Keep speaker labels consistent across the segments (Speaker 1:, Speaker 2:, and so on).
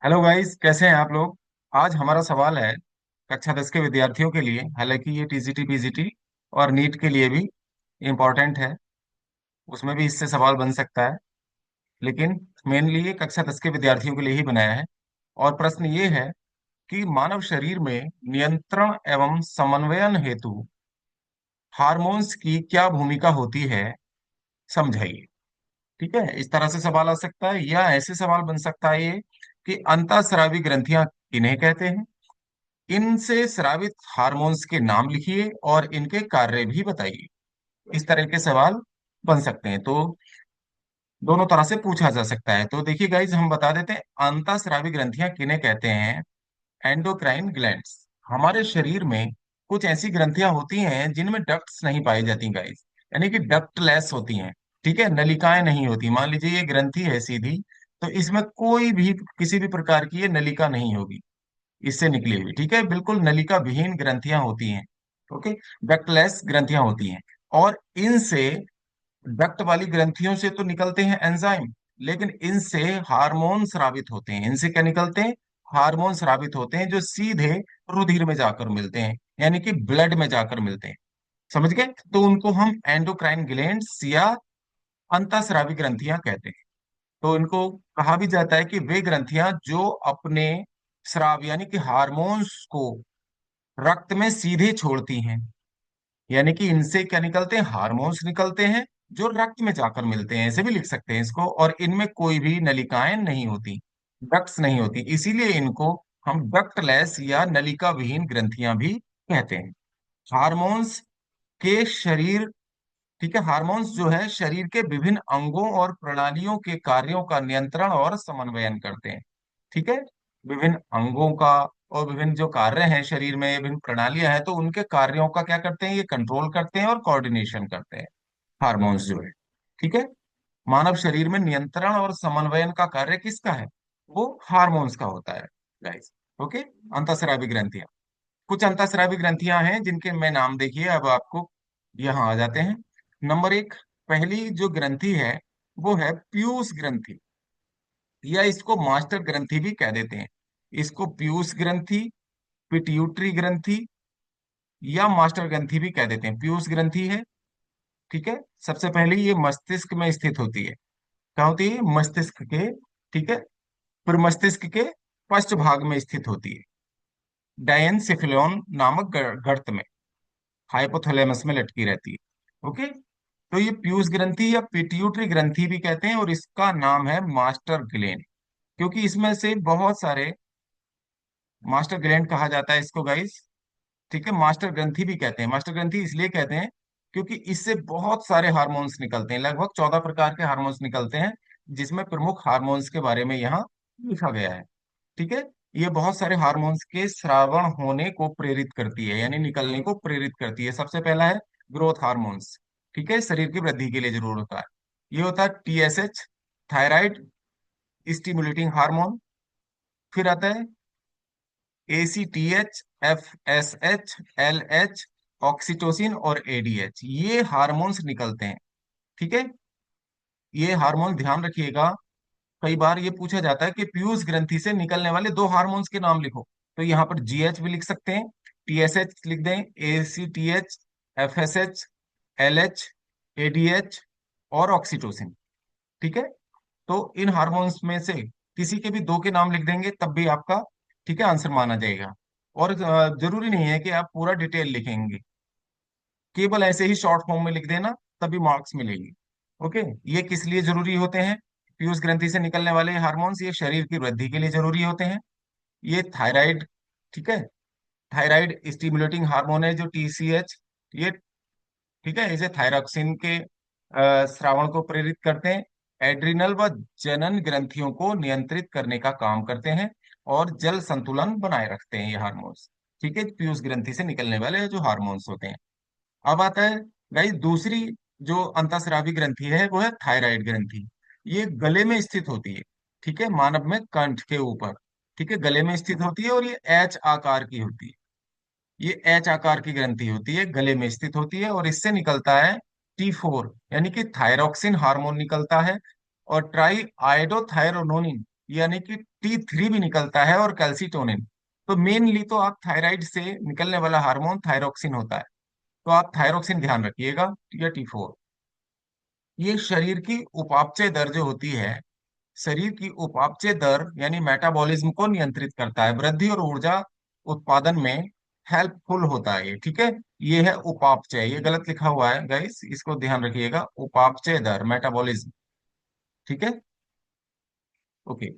Speaker 1: Hello guys, कैसे हैं आप लोग। आज हमारा सवाल है कक्षा 10 के विद्यार्थियों के लिए। हालांकि ये टीजीटी पीजीटी और नीट के लिए भी इम्पोर्टेंट है, उसमें भी इससे सवाल बन सकता है। लेकिन मेनली ये कक्षा 10 के विद्यार्थियों के लिए ही बनाया है। और प्रश्न ये है कि मानव शरीर में नियंत्रण एवं समन्वयन हेतु हार्मोन्स की क्या भूमिका होती है, समझाइए। ठीक है, इस तरह से सवाल आ सकता है, या ऐसे सवाल बन सकता है ये कि अंतःस्रावी ग्रंथियां किन्हें कहते हैं, इनसे स्रावित हार्मोन्स के नाम लिखिए और इनके कार्य भी बताइए। इस तरह के सवाल बन सकते हैं। तो दोनों तरह से पूछा जा सकता है। तो देखिए गाइज, हम बता देते हैं अंतःस्रावी ग्रंथियां किन्हें कहते हैं। Endocrine glands. हमारे शरीर में कुछ ऐसी ग्रंथियां होती हैं जिनमें डक्ट्स नहीं पाई जाती गाइज, यानी कि डक्टलेस होती हैं। ठीक है, नलिकाएं नहीं होती। मान लीजिए ये ग्रंथि है सीधी, तो इसमें कोई भी किसी भी प्रकार की ये नलिका नहीं होगी इससे निकली हुई। ठीक है, बिल्कुल नलिका विहीन ग्रंथियां होती हैं। ओके, डक्टलेस ग्रंथियां होती हैं। और इनसे, डक्ट वाली ग्रंथियों से तो निकलते हैं एंजाइम, लेकिन इनसे हार्मोन स्रावित होते हैं। इनसे क्या निकलते हैं? हार्मोन स्रावित होते हैं, जो सीधे रुधिर में जाकर मिलते हैं, यानी कि ब्लड में जाकर मिलते हैं। समझ गए? तो उनको हम एंडोक्राइन ग्लैंड्स या अंतःस्रावी ग्रंथियां कहते हैं। तो इनको कहा भी जाता है कि वे ग्रंथियां जो अपने स्राव यानी कि हार्मोन्स को रक्त में सीधे छोड़ती हैं। यानी कि इनसे क्या निकलते हैं? हार्मोन्स निकलते हैं जो रक्त में जाकर मिलते हैं, ऐसे भी लिख सकते हैं इसको। और इनमें कोई भी नलिकाएं नहीं होती, डक्ट्स नहीं होती, इसीलिए इनको हम डक्टलेस या नलिका विहीन ग्रंथियां भी कहते हैं। हार्मोन्स के शरीर, ठीक है, हार्मोन्स जो है शरीर के विभिन्न अंगों और प्रणालियों के कार्यों का नियंत्रण और समन्वयन करते हैं। ठीक है, विभिन्न अंगों का और विभिन्न जो कार्य हैं शरीर में, विभिन्न प्रणालियां हैं, तो उनके कार्यों का क्या करते हैं? ये कंट्रोल करते हैं और कोऑर्डिनेशन करते हैं हार्मोन्स जो है। ठीक है, मानव शरीर में नियंत्रण और समन्वयन का कार्य किसका है? वो हार्मोन्स का होता है गाइस। ओके, अंतःस्रावी ग्रंथियां। कुछ अंतःस्रावी ग्रंथियां हैं जिनके मैं नाम देखिए अब आपको यहाँ आ जाते हैं। नंबर एक, पहली जो ग्रंथि है वो है पीयूष ग्रंथि, या इसको मास्टर ग्रंथि भी कह देते हैं। इसको पीयूष ग्रंथि, पिट्यूटरी ग्रंथि या मास्टर ग्रंथि भी कह देते हैं। पीयूष ग्रंथि है, ठीक है, सबसे पहले ये मस्तिष्क में स्थित होती है। कहाँ होती है? मस्तिष्क के, ठीक है, फिर मस्तिष्क के पश्च भाग में स्थित होती है, डायनसिफिलियन नामक गर्त में, हाइपोथैलेमस में लटकी रहती है। ओके, तो ये पीयूष ग्रंथि या पिट्यूटरी ग्रंथि भी कहते हैं, और इसका नाम है मास्टर ग्लैंड, क्योंकि इसमें से बहुत सारे, मास्टर ग्लैंड कहा जाता है इसको गाइस। ठीक है, मास्टर ग्रंथि भी कहते हैं। मास्टर ग्रंथि इसलिए कहते हैं क्योंकि इससे बहुत सारे हार्मोन्स निकलते हैं, लगभग 14 प्रकार के हार्मोन्स निकलते हैं, जिसमें प्रमुख हार्मोन्स के बारे में यहाँ लिखा गया है। ठीक है, ये बहुत सारे हार्मोन्स के स्रावण होने को प्रेरित करती है, यानी निकलने को प्रेरित करती है। सबसे पहला है ग्रोथ हार्मोन्स, ठीक है, शरीर की वृद्धि के लिए जरूर होता है। ये होता है टीएसएच, थायराइड स्टिमुलेटिंग हार्मोन। फिर आता है एसीटीएच, एफएसएच, एलएच, ऑक्सीटोसिन और एडीएच। ये हार्मोन्स निकलते हैं। ठीक है, ये हार्मोन ध्यान रखिएगा। कई बार ये पूछा जाता है कि पीयूष ग्रंथि से निकलने वाले दो हार्मोन्स के नाम लिखो, तो यहाँ पर जीएच भी लिख सकते हैं, टीएसएच लिख दें, एसीटीएच, एफएसएच, एलएच, एडीएच और ऑक्सीटोसिन। ठीक है, तो इन हार्मोन्स में से किसी के भी दो के नाम लिख देंगे तब भी आपका, ठीक है, आंसर माना जाएगा। और जरूरी नहीं है कि आप पूरा डिटेल लिखेंगे, केवल ऐसे ही शॉर्ट फॉर्म में लिख देना, तभी मार्क्स मिलेगी। ओके, ये किस लिए जरूरी होते हैं? पीयूष ग्रंथि से निकलने वाले हार्मोन्स ये शरीर की वृद्धि के लिए जरूरी होते हैं। ये थायराइड, ठीक है, थायराइड स्टिमुलेटिंग हार्मोन है जो टीसीएच, ये, ठीक है, इसे थायरॉक्सिन के स्रावण को प्रेरित करते हैं। एड्रिनल व जनन ग्रंथियों को नियंत्रित करने का काम करते हैं और जल संतुलन बनाए रखते हैं ये हार्मोन्स। ठीक है, पीयूष ग्रंथि से निकलने वाले जो हार्मोन्स होते हैं। अब आता है गाइस दूसरी जो अंतःस्रावी ग्रंथि है, वो है थायराइड ग्रंथि। ये गले में स्थित होती है, ठीक है, मानव में कंठ के ऊपर, ठीक है, गले में स्थित होती है, और ये एच आकार की होती है। ये एच आकार की ग्रंथि होती है, गले में स्थित होती है, और इससे निकलता है T4, यानी कि थायरॉक्सिन हार्मोन निकलता है। और ट्राई आयोडोथायरोनोनिन यानी कि T3 भी निकलता है और कैल्सिटोनिन। तो मेनली तो आप थायराइड से निकलने वाला हार्मोन थायरोक्सिन होता है, तो आप थायरोक्सिन ध्यान रखिएगा, या T4। ये शरीर की उपापचय दर जो होती है, शरीर की उपापचय दर यानी मेटाबॉलिज्म को नियंत्रित करता है, वृद्धि और ऊर्जा उत्पादन में हेल्पफुल होता है ये, ठीक है। ये है उपापचय, ये गलत लिखा हुआ है गाइस, इसको ध्यान रखिएगा, उपापचय दर मेटाबॉलिज्म, ठीक है। ओके।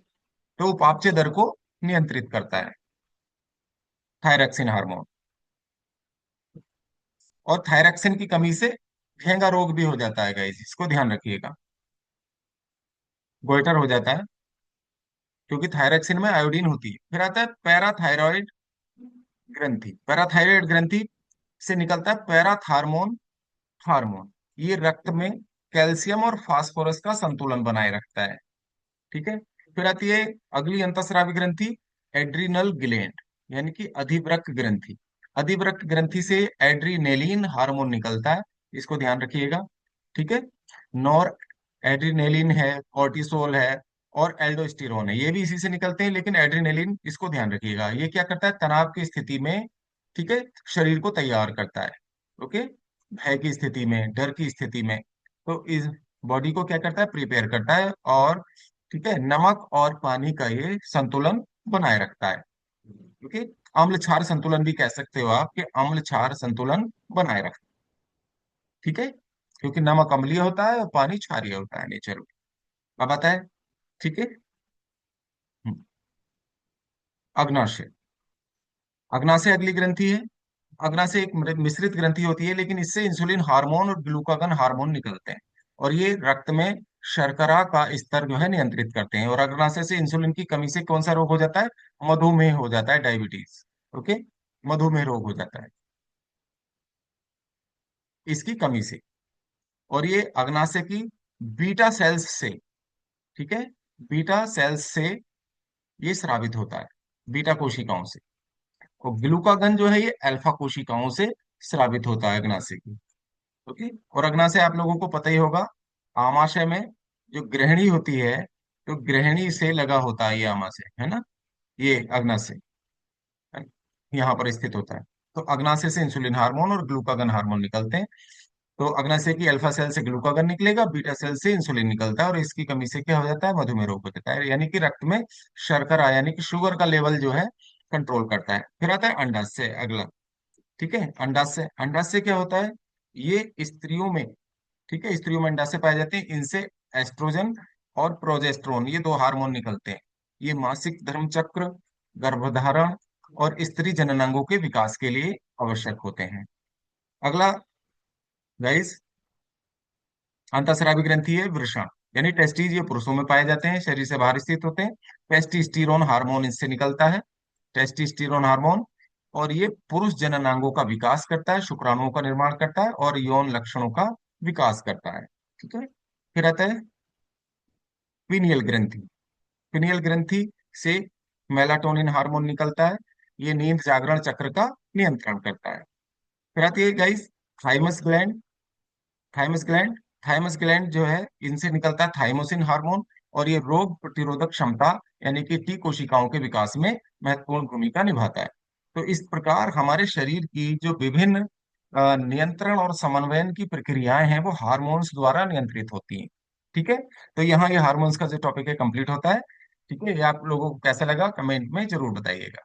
Speaker 1: तो उपापचय दर को नियंत्रित करता है थायरक्सिन हार्मोन। और थायरक्सिन की कमी से घेंगा रोग भी हो जाता है गाइस, इसको ध्यान रखिएगा, गोइटर हो जाता है, क्योंकि थायरक्सिन में आयोडीन होती है। फिर आता है पैराथायरॉइड ग्रंथि। पैराथायरॉइड ग्रंथि से निकलता है पैराथार्मोन हार्मोन। ये रक्त में कैल्शियम और फास्फोरस का संतुलन बनाए रखता है, ठीक है। फिर आती है अगली अंतस्रावी ग्रंथि, एड्रिनल ग्लैंड, यानी कि अधिवृक्क ग्रंथि। अधिवृक्क ग्रंथि से एड्रीनेलिन हार्मोन निकलता है, इसको ध्यान रखिएगा, ठीक है। नॉर एड्रीनेलिन है, कॉर्टिसोल है, और एल्डोस्टेरोन है, ये भी इसी से निकलते हैं, लेकिन एड्रीनेलिन, इसको ध्यान रखिएगा, ये क्या करता है, तनाव की स्थिति में, ठीक है, शरीर को तैयार करता है। ओके। भय की स्थिति में, डर की स्थिति में, तो इस बॉडी को क्या करता है, प्रिपेयर करता है, और ठीक है, नमक और पानी का ये संतुलन बनाए रखता है। ओके। अम्ल क्षार संतुलन भी कह सकते हो आप, कि अम्ल क्षार संतुलन बनाए रखता है, ठीक है, क्योंकि नमक अम्लीय होता है और पानी क्षारीय होता है नेचर में। अब आता है, ठीक है, अग्नाशय। अग्नाशय अगली ग्रंथि है। अग्नाशय एक मिश्रित ग्रंथि होती है, लेकिन इससे इंसुलिन हार्मोन और ग्लूकागन हार्मोन निकलते हैं, और ये रक्त में शर्करा का स्तर जो है नियंत्रित करते हैं। और अग्नाशय से इंसुलिन की कमी से कौन सा रोग हो जाता है, मधुमेह हो जाता है, डायबिटीज। ओके। मधुमेह रोग हो जाता है इसकी कमी से। और ये अग्नाशय की बीटा सेल्स से, ठीक है, बीटा सेल्स से ये स्रावित होता है, बीटा कोशिकाओं से। और ग्लूकागन जो है ये अल्फा कोशिकाओं से स्रावित होता है अग्नाशय की। ओके। और अग्नाशय आप लोगों को पता ही होगा, आमाशय में जो ग्रहणी होती है, तो ग्रहणी से लगा होता है ये आमाशय, है ना, ये अग्नाशय यहाँ पर स्थित होता है। तो अग्नाशय से इंसुलिन हार्मोन और ग्लूकागन हार्मोन निकलते हैं। तो अग्नाशय की अल्फा सेल से ग्लूकागन निकलेगा, बीटा सेल से इंसुलिन निकलता है, और इसकी कमी से क्या हो जाता है, मधुमेह रोग हो जाता है, यानी कि रक्त में शर्करा यानी कि शुगर का लेवल जो है कंट्रोल करता है। फिर आता है अंडाशय अगला, ठीक है। अंडाशय, अंडाशय क्या होता है, ये स्त्रियों में, ठीक है, स्त्रियों में अंडाशय पाए जाते हैं, इनसे एस्ट्रोजन और प्रोजेस्टेरोन ये दो हार्मोन निकलते हैं। ये मासिक धर्म चक्र, गर्भधारण और स्त्री जननांगों के विकास के लिए आवश्यक होते हैं। अगला गाइस, अंतःस्रावी ग्रंथि है वृषण, यानी टेस्टिस, ये पुरुषों में पाए जाते हैं, शरीर से बाहर स्थित होते हैं। टेस्टिस्टिरोन हार्मोन इससे निकलता है, टेस्टिस्टिरोन हार्मोन। और ये पुरुष जननांगों का विकास करता है, शुक्राणुओं का निर्माण करता है, और यौन लक्षणों का विकास करता है, ठीक है। फिर आता है पीनियल ग्रंथि। पीनियल ग्रंथि से मेलाटोनिन हार्मोन निकलता है, ये नींद जागरण चक्र का नियंत्रण करता है। फिर आती है guys thymus gland. Thymus gland, thymus gland जो है, इनसे निकलता है थाइमोसिन हार्मोन, और ये रोग प्रतिरोधक क्षमता यानी कि टी कोशिकाओं के विकास में महत्वपूर्ण भूमिका निभाता है। तो इस प्रकार हमारे शरीर की जो विभिन्न नियंत्रण और समन्वयन की प्रक्रियाएं हैं, वो हार्मोन्स द्वारा नियंत्रित होती हैं, ठीक है। तो यहाँ ये हार्मोन्स का जो टॉपिक है कंप्लीट होता है, ठीक है। ये आप लोगों को कैसा लगा कमेंट में जरूर बताइएगा।